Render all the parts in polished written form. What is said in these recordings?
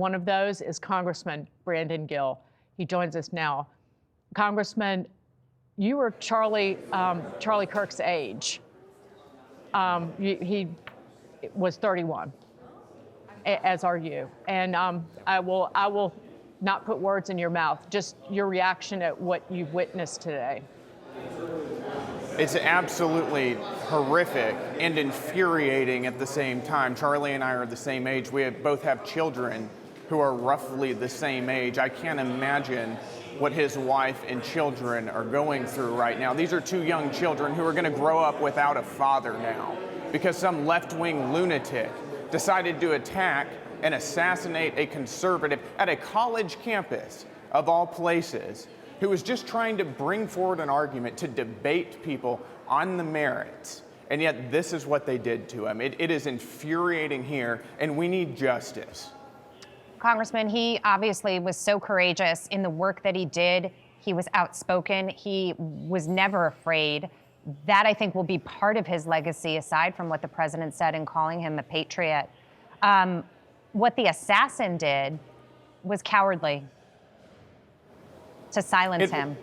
One of those is Congressman Brandon Gill. He joins us now. Congressman, you were Charlie Kirk's age. He was 31, as are you. And I will not put words in your mouth, just your reaction at what you've witnessed today. It's absolutely horrific and infuriating at the same time. Charlie and I are the same age. We both have children who are roughly the same age. I can't imagine what his wife and children are going through right now. These are two young children who are going to grow up without a father now because some left-wing lunatic decided to attack and assassinate a conservative at a college campus, of all places, who was just trying to bring forward an argument to debate people on the merits. And yet this is what they did to him. It is infuriating here, and we need justice. Congressman, he obviously was so courageous in the work that he did. He was outspoken. He was never afraid. That, I think, will be part of his legacy, aside from what the president said in calling him a patriot. What the assassin did was cowardly, to silence him.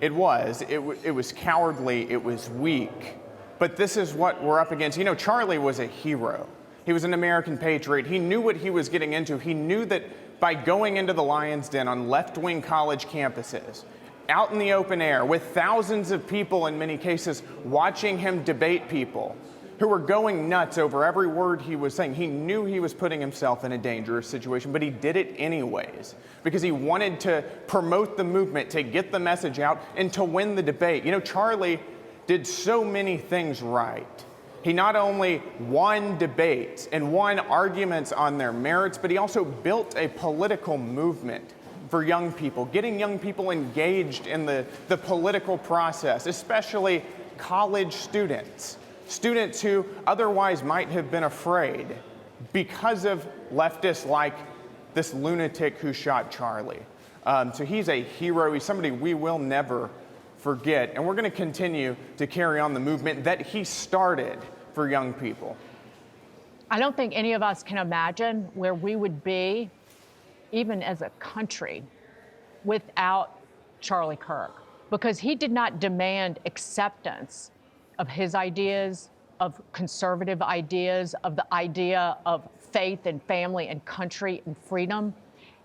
It was cowardly, it was weak. But this is what we're up against. You know, Charlie was a hero. He was an American patriot. He knew what he was getting into. He knew that by going into the Lion's Den on left-wing college campuses, out in the open air, with thousands of people in many cases watching him debate people who were going nuts over every word he was saying, he knew he was putting himself in a dangerous situation, but he did it anyways because he wanted to promote the movement, to get the message out, and to win the debate. You know, Charlie did so many things right. He not only won debates and won arguments on their merits, but he also built a political movement for young people, getting young people engaged in the political process, especially college students who otherwise might have been afraid because of leftists like this lunatic who shot Charlie. So he's a hero. He's somebody we will never forget. And we're going to continue to carry on the movement that he started for young people. I don't think any of us can imagine where we would be, even as a country, without Charlie Kirk, because he did not demand acceptance of his ideas, of conservative ideas, of the idea of faith and family and country and freedom.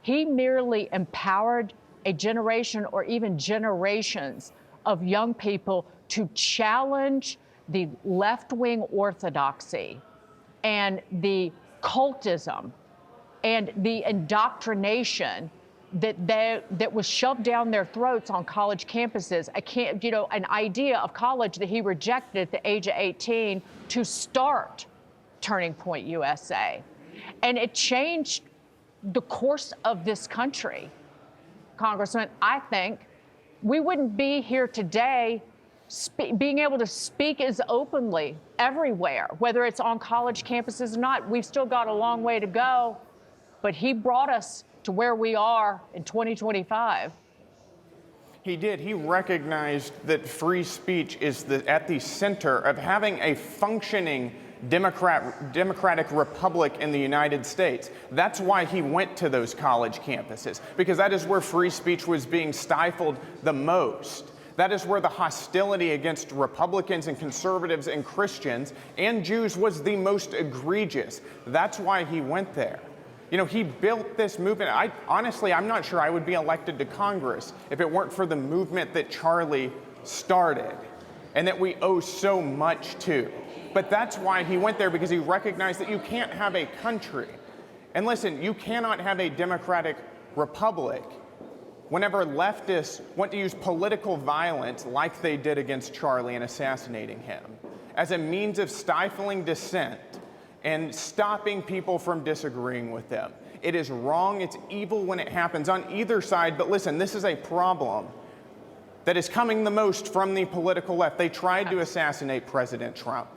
He merely empowered a generation or even generations of young people to challenge the left-wing orthodoxy and the cultism and the indoctrination that was shoved down their throats on college campuses. An idea of college that he rejected at the age of 18 to start Turning Point USA. And it changed the course of this country. Congressman, I think we wouldn't be here today being able to speak as openly everywhere, whether it's on college campuses or not. We've still got a long way to go, but he brought us to where we are in 2025. He did. He recognized that free speech is at the center of having a functioning democratic republic in the United States. That's why he went to those college campuses, because that is where free speech was being stifled the most. That is where the hostility against Republicans and conservatives and Christians and Jews was the most egregious. That's why he went there. You know, he built this movement. I'm not sure I would be elected to Congress if it weren't for the movement that Charlie started and that we owe so much to. But that's why he went there, because he recognized that you can't have a country. And listen, you cannot have a democratic republic whenever leftists want to use political violence like they did against Charlie and assassinating him as a means of stifling dissent and stopping people from disagreeing with them. It is wrong, it's evil when it happens on either side, but listen, this is a problem that is coming the most from the political left. They tried to assassinate President Trump.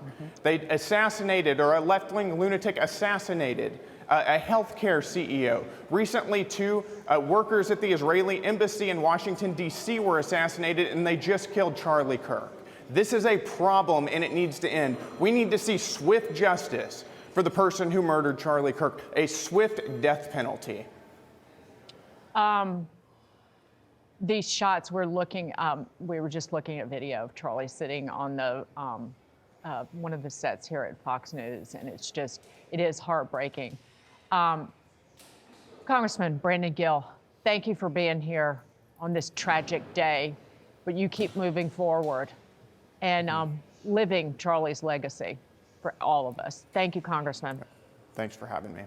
They assassinated, or a left-wing lunatic assassinated a healthcare CEO. Recently, two workers at the Israeli embassy in Washington, D.C. were assassinated, and they just killed Charlie Kirk. This is a problem, and it needs to end. We need to see swift justice for the person who murdered Charlie Kirk, a swift death penalty? These shots we're looking, we were just looking at video of Charlie sitting on the one of the sets here at Fox News, and it's just, it is heartbreaking. Congressman Brandon Gill, thank you for being here on this tragic day, but you keep moving forward and living Charlie's legacy for all of us. Thank you, Congressman. Thanks for having me.